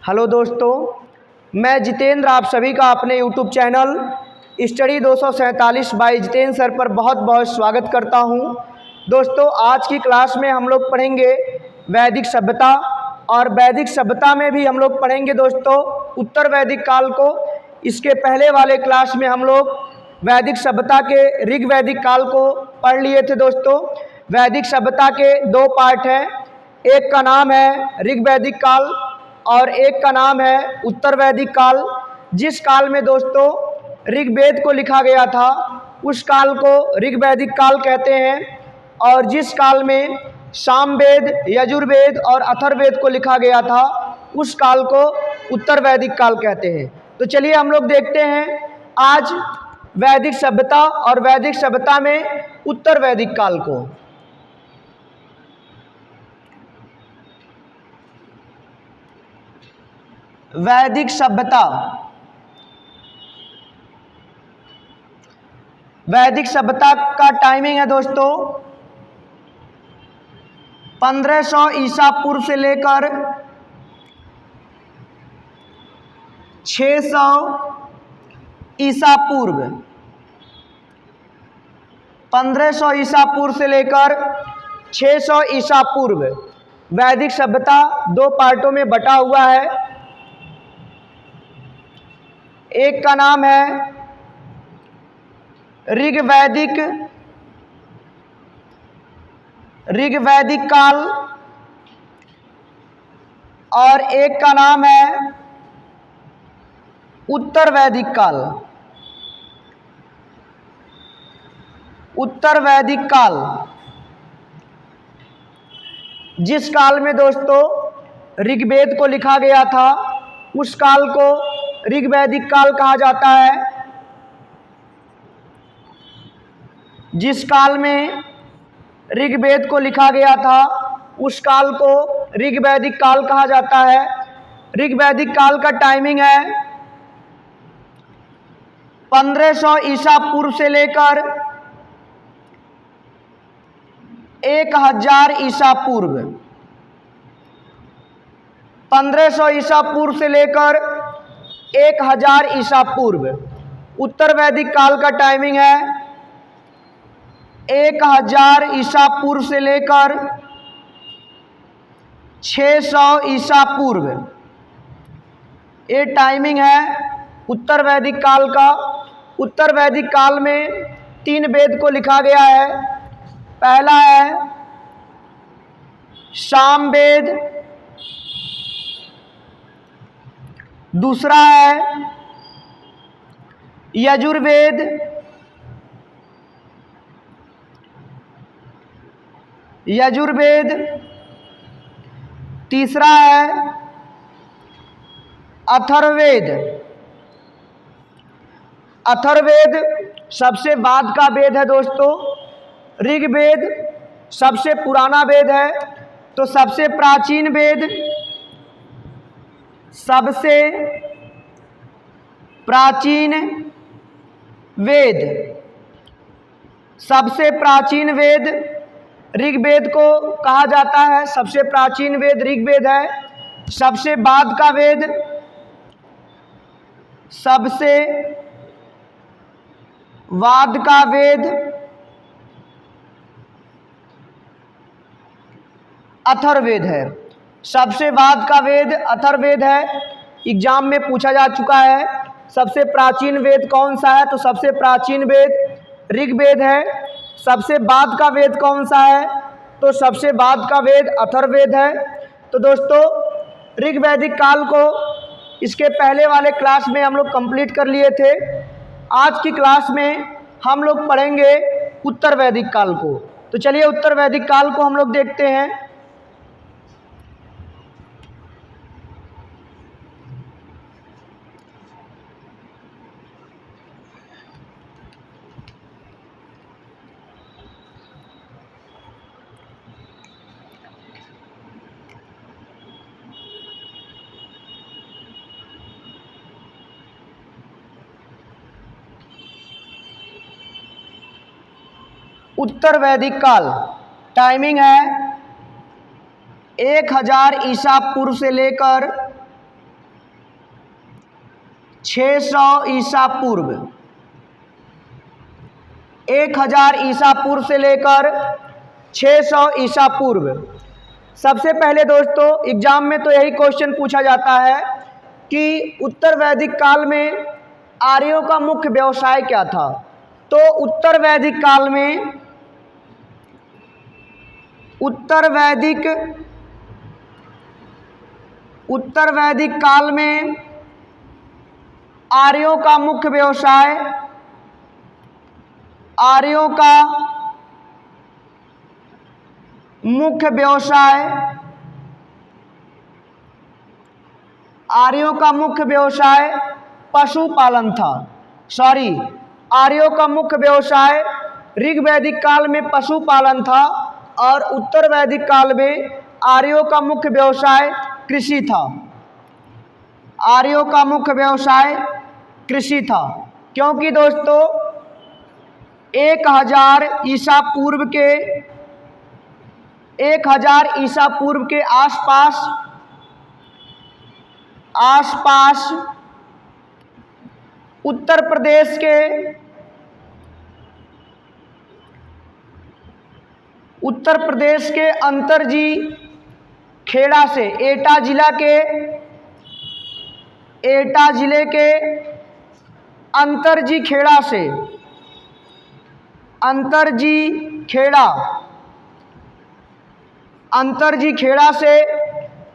Hello दोस्तों, मैं जितेंद्र आप सभी का अपने YouTube channel study 247 by Jitendra sir पर बहुत बहुत स्वागत करता हूं। दोस्तों, आज की क्लास में हम लोग पढ़ेंगे वैदिक सभ्यता और वैदिक सभ्यता में भी हम लोग पढ़ेंगे दोस्तों उत्तर वैदिक काल को। इसके पहले वाले क्लास में हम लोग वैदिक सभ्यता के ऋग वैदिक काल को पढ़ लिए थे। दोस्तों, वैदिक सभ्यता के दो पार्ट हैं, एक का नाम है ऋग वैदिक काल और एक का नाम है उत्तर वैदिक काल। जिस काल में दोस्तों ऋग्वेद को लिखा गया था उस काल को ऋग वैदिक काल कहते हैं, और जिस काल में सामवेद, यजुर्वेद और अथर्ववेद को लिखा गया था उस काल को उत्तर वैदिक काल कहते हैं। तो चलिए हम लोग देखते हैं आज वैदिक सभ्यता और वैदिक सभ्यता में उत्तर वैदिक काल को। वैदिक सभ्यता, वैदिक सभ्यता का टाइमिंग है दोस्तों 1500 ईसा पूर्व से लेकर 600 ईसा पूर्व। 1500 ईसा पूर्व से लेकर 600 ईसा पूर्व वैदिक सभ्यता दो पार्टों में बटा हुआ है। एक का नाम है ऋग वैदिक काल और एक का नाम है उत्तर वैदिक काल। उत्तर वैदिक काल जिस काल में दोस्तों ऋग्वेद को लिखा गया था उस काल को ऋग वैदिक काल कहा जाता है। जिस काल में ऋग्वेद को लिखा गया था उस काल को ऋग वैदिक काल कहा जाता है। ऋग वैदिक काल का टाइमिंग है 1500 ईसा पूर्व से लेकर 1000 ईसा पूर्व। 1500 ईसा पूर्व से लेकर 1000 ईसा पूर्व। उत्तर वैदिक काल का टाइमिंग है 1000 ईसा पूर्व से लेकर 600 ईसा पूर्व। ये टाइमिंग है उत्तर वैदिक काल का। उत्तर वैदिक काल में 3 वेद को लिखा गया है। पहला है सामवेद, दूसरा है यजुर्वेद, तीसरा है अथर्ववेद। अथर्ववेद सबसे बाद का वेद है दोस्तों। ऋग्वेद सबसे पुराना वेद है, तो सबसे प्राचीन वेद, सबसे प्राचीन वेद ऋग्वेद को कहा जाता है। सबसे प्राचीन वेद ऋग्वेद है। सबसे बाद का वेद, सबसे बाद का वेद अथर्ववेद है। सबसे बाद का वेद अथर्ववेद है। एग्जाम में पूछा जा चुका है सबसे प्राचीन वेद कौन सा है, तो सबसे प्राचीन वेद ऋग्वेद है। सबसे बाद का वेद कौन सा है, तो सबसे बाद का वेद अथर्ववेद है। तो दोस्तों, ऋग वैदिक काल को इसके पहले वाले क्लास में हम लोग कंप्लीट कर लिए थे। आज की क्लास में हम लोग पढ़ेंगे उत्तर वैदिक काल को। तो चलिए उत्तर वैदिक काल को हम लोग देखते हैं। उत्तर वैदिक काल टाइमिंग है 1000 ईसा पूर्व से लेकर 600 ईसा पूर्व, 1000 ईसा पूर्व से लेकर 600 ईसा पूर्व। सबसे पहले दोस्तों एग्जाम में तो यही क्वेश्चन पूछा जाता है कि उत्तर वैदिक काल में आर्यों का मुख्य व्यवसाय क्या था। तो उत्तर वैदिक काल में आर्यों का मुख्य व्यवसाय पशुपालन था। आर्यों का मुख्य व्यवसाय ऋग वैदिक काल में पशुपालन था और उत्तर वैदिक काल में आर्यों का मुख्य व्यवसाय कृषि था। क्योंकि दोस्तों 1000 ईसा पूर्व के आसपास उत्तर प्रदेश के अंतरजी खेड़ा से, एटा जिले के अंतरजी खेड़ा से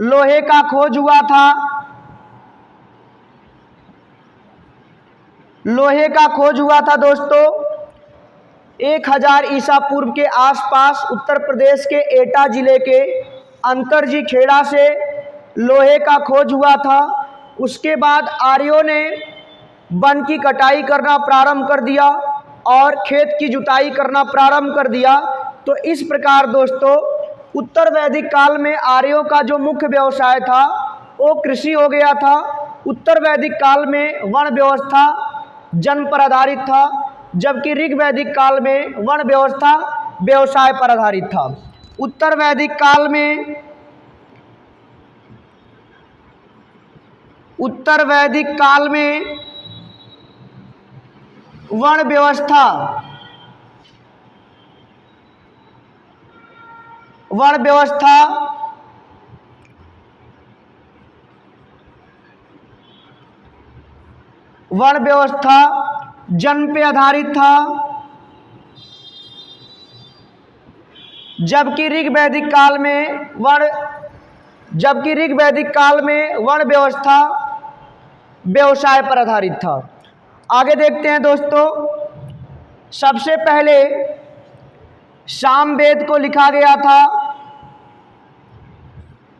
लोहे का खोज हुआ था दोस्तों। 1000 ईसा पूर्व के आसपास उत्तर प्रदेश के एटा जिले के अंतरजी खेड़ा से लोहे का खोज हुआ था। उसके बाद आर्यों ने वन की कटाई करना प्रारंभ कर दिया और खेत की जुताई करना प्रारंभ कर दिया। तो इस प्रकार दोस्तों उत्तर वैदिक काल में आर्यों का जो मुख्य व्यवसाय था वो कृषि हो गया था। उत्तर वैदिक काल में वन व्यवस्था जन्म पर आधारित था, जबकि ऋग वैदिक काल में वन व्यवस्था व्यवसाय पर आधारित था। उत्तर वैदिक काल में वन व्यवस्था जन्म पे आधारित था, जबकि ऋग वैदिक काल में वन व्यवस्था व्यवसाय पर आधारित था। आगे देखते हैं दोस्तों। सबसे पहले सामवेद को लिखा गया था।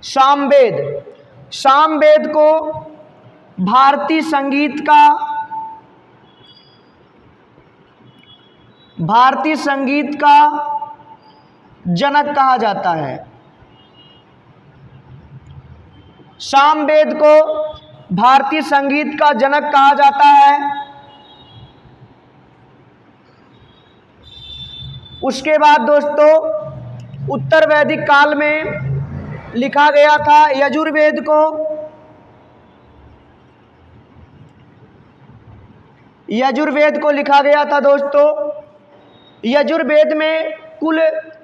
सामवेद को भारतीय संगीत का जनक कहा जाता है। सामवेद को भारतीय संगीत का जनक कहा जाता है। उसके बाद दोस्तों उत्तर वैदिक काल में लिखा गया था यजुर्वेद को। लिखा गया था दोस्तों। यजुर्वेद में कुल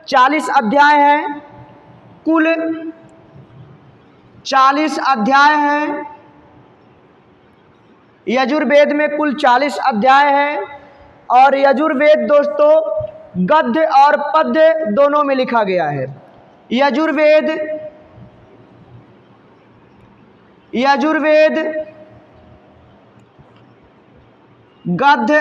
40 अध्याय हैं। यजुर्वेद में कुल 40 अध्याय हैं और यजुर्वेद दोस्तों गद्य और पद्य दोनों में लिखा गया है। यजुर्वेद गद्य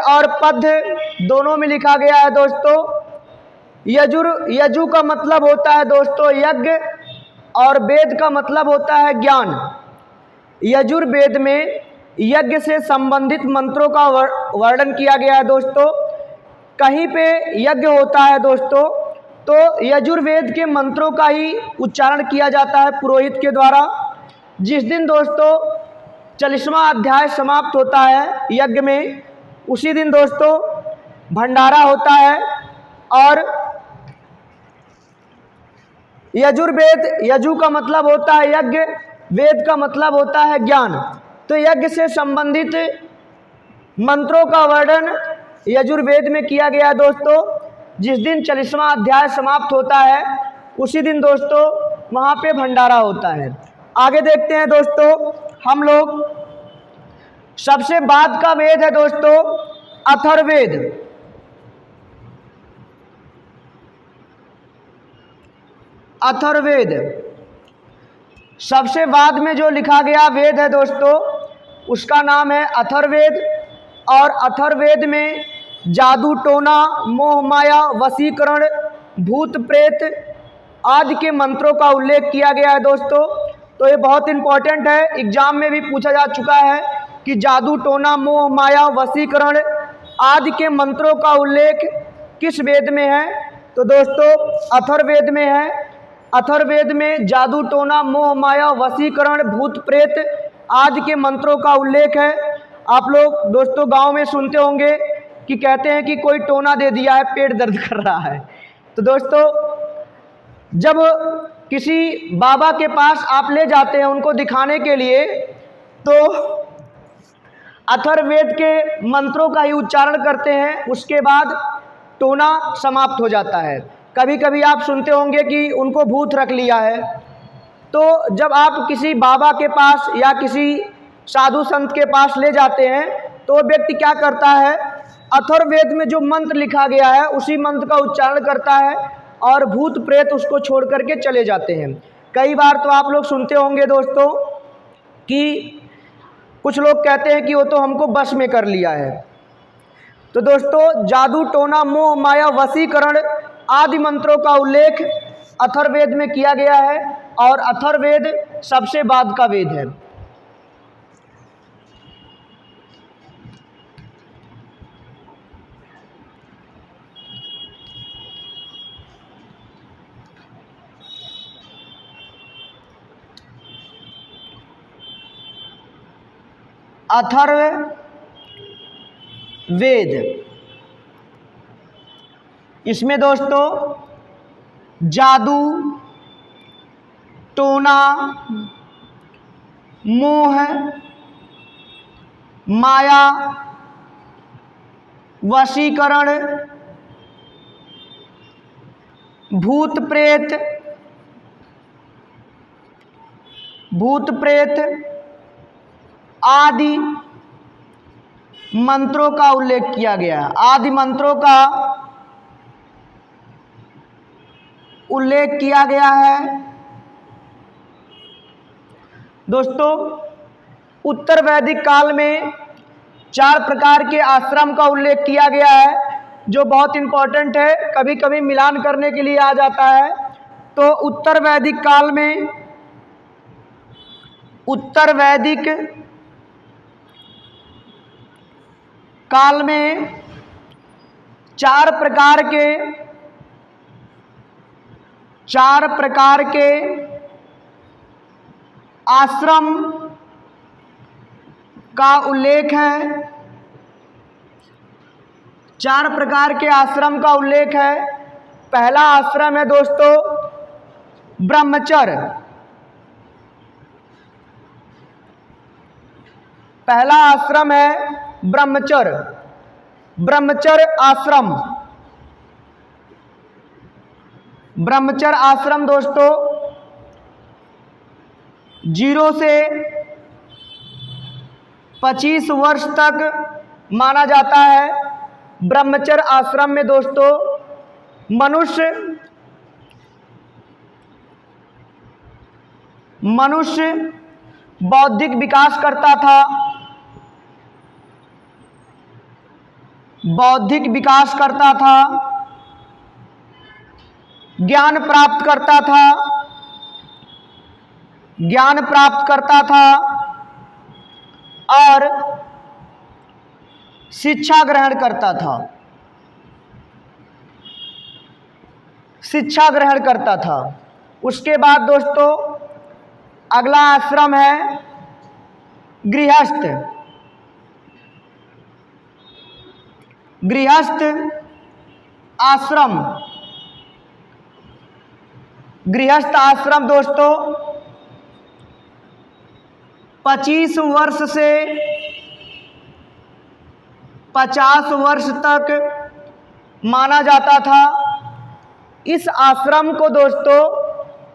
और पद्य दोनों में लिखा गया है दोस्तों। यजु का मतलब होता है दोस्तों यज्ञ और वेद का मतलब होता है ज्ञान। यजुर्वेद में यज्ञ से संबंधित मंत्रों का वर्णन किया गया है दोस्तों। कहीं पे यज्ञ होता है दोस्तों तो यजुर्वेद के मंत्रों का ही उच्चारण किया जाता है पुरोहित के द्वारा। जिस दिन दोस्तों 40वां अध्याय समाप्त होता है यज्ञ में, उसी दिन दोस्तों भंडारा होता है और यजुर्वेद, यजु का मतलब होता है यज्ञ, वेद का मतलब होता है ज्ञान। तो यज्ञ से संबंधित मंत्रों का वर्णन यजुर्वेद में किया गया दोस्तों। जिस दिन 40वां अध्याय समाप्त होता है उसी दिन दोस्तों वहाँ पे भंडारा होता है। आगे देखते हैं दोस्तों हम लोग। सबसे बाद का वेद है दोस्तों अथर्ववेद। अथर्ववेद सबसे बाद में जो लिखा गया वेद है दोस्तों उसका नाम है अथर्ववेद। और अथर्ववेद में जादू टोना, मोह माया, वशीकरण, भूत प्रेत आदि के मंत्रों का उल्लेख किया गया है दोस्तों। तो ये बहुत इंपॉर्टेंट है, एग्जाम में भी पूछा जा चुका है कि जादू टोना, मोह माया, वशीकरण आदि के मंत्रों का उल्लेख किस वेद में है। तो दोस्तों अथर्ववेद में है। अथर्ववेद में जादू टोना, मोह माया, वशीकरण, भूत प्रेत आदि के मंत्रों का उल्लेख है। आप लोग दोस्तों गांव में सुनते होंगे कि कहते हैं कि कोई टोना दे दिया है, पेट दर्द कर रहा है। तो दोस्तों जब किसी बाबा के पास आप ले जाते हैं उनको दिखाने के लिए, तो अथर्ववेद के मंत्रों का ही उच्चारण करते हैं, उसके बाद टोना समाप्त हो जाता है। कभी कभी आप सुनते होंगे कि उनको भूत रख लिया है। तो जब आप किसी बाबा के पास या किसी साधु संत के पास ले जाते हैं तो वो व्यक्ति क्या करता है, अथर्ववेद में जो मंत्र लिखा गया है उसी मंत्र का उच्चारण करता है और भूत प्रेत उसको छोड़ करके चले जाते हैं। कई बार तो आप लोग सुनते होंगे दोस्तों कि कुछ लोग कहते हैं कि वो तो हमको बस में कर लिया है। तो दोस्तों जादू टोना, मोह माया, वशीकरण आदि मंत्रों का उल्लेख अथर्ववेद में किया गया है और अथर्ववेद सबसे बाद का वेद है। अथर्ववेद, इसमें दोस्तों जादू टोना, मोह माया, वशीकरण, भूत प्रेत आदि मंत्रों का उल्लेख किया गया है। आदि मंत्रों का उल्लेख किया गया है। दोस्तों उत्तर वैदिक काल में 4 प्रकार के आश्रम का उल्लेख किया गया है जो बहुत इंपॉर्टेंट है, कभी कभी मिलान करने के लिए आ जाता है। तो उत्तर वैदिक काल में 4 प्रकार के आश्रम का उल्लेख है। 4 प्रकार के आश्रम का उल्लेख है। पहला आश्रम है दोस्तों ब्रह्मचर्य। पहला आश्रम है ब्रह्मचर्य आश्रम। ब्रह्मचर्य आश्रम दोस्तों 0 से 25 वर्ष तक माना जाता है। ब्रह्मचर्य आश्रम में दोस्तों मनुष्य बौद्धिक विकास करता था, ज्ञान प्राप्त करता था और शिक्षा ग्रहण करता था। उसके बाद दोस्तों अगला आश्रम है गृहस्थ आश्रम। गृहस्थ आश्रम दोस्तों 25 वर्ष से 50 वर्ष तक माना जाता था। इस आश्रम को दोस्तों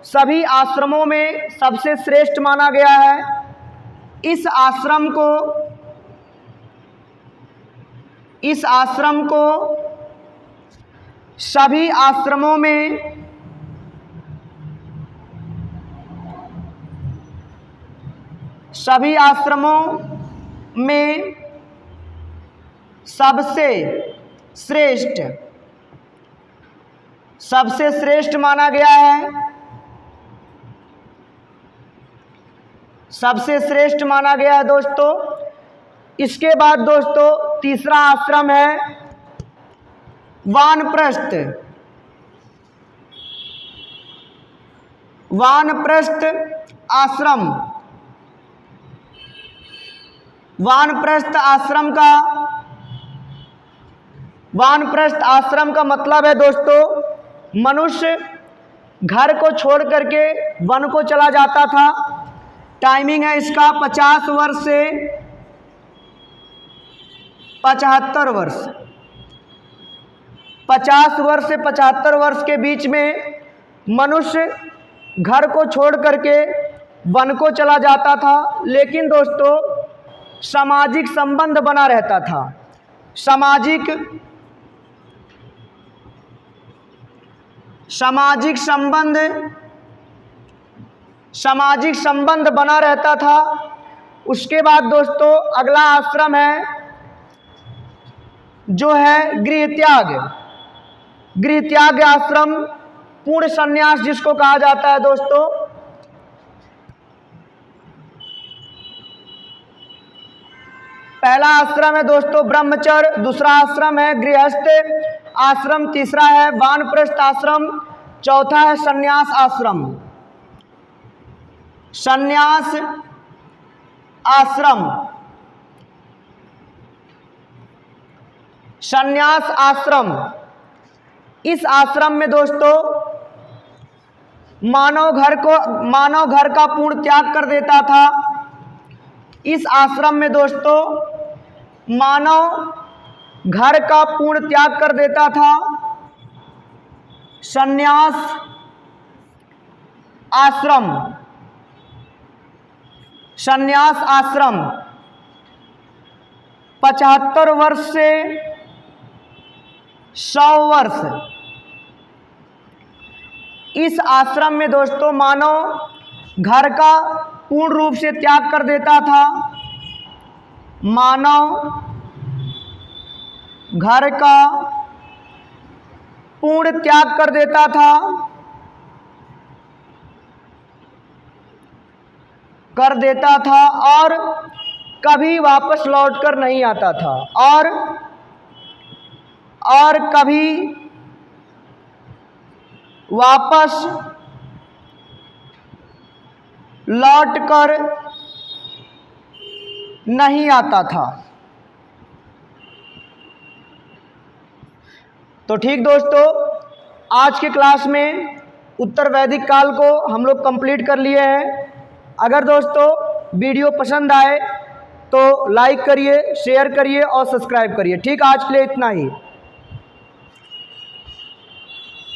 सभी आश्रमों में सबसे श्रेष्ठ माना गया है। इस आश्रम को सभी आश्रमों में सबसे श्रेष्ठ माना गया है। सबसे श्रेष्ठ माना गया है दोस्तों। इसके बाद दोस्तों तीसरा आश्रम है वानप्रस्थ। वानप्रस्थ आश्रम। वानप्रस्थ आश्रम का मतलब है दोस्तों मनुष्य घर को छोड़ करके वन को चला जाता था। टाइमिंग है इसका 50 वर्ष से 75 वर्ष। 50 वर्ष से 75 वर्ष के बीच में मनुष्य घर को छोड़ करके वन को चला जाता था। लेकिन दोस्तों सामाजिक संबंध बना रहता था। सामाजिक संबंध बना रहता था। उसके बाद दोस्तों अगला आश्रम है जो है गृहत्याग। गृहत्याग आश्रम पूर्ण संन्यास जिसको कहा जाता है दोस्तों। पहला आश्रम है दोस्तों ब्रह्मचर्य, दूसरा आश्रम है गृहस्थ आश्रम, तीसरा है वानप्रस्थ आश्रम, चौथा है संन्यास आश्रम। संन्यास आश्रम। इस आश्रम में दोस्तों मानव घर का पूर्ण त्याग कर देता था। इस आश्रम में दोस्तों मानव घर का पूर्ण त्याग कर देता था। संन्यास आश्रम 75 वर्ष से 100 वर्ष। इस आश्रम में दोस्तों मानव घर का पूर्ण रूप से त्याग कर देता था। मानव घर का पूर्ण त्याग कर देता था और कभी वापस लौटकर नहीं आता था और कभी वापस लौटकर नहीं आता था। तो ठीक दोस्तों आज के क्लास में उत्तर वैदिक काल को हम लोग कंप्लीट कर लिए हैं। अगर दोस्तों वीडियो पसंद आए तो लाइक करिए, शेयर करिए और सब्सक्राइब करिए। ठीक आज के लिए इतना ही।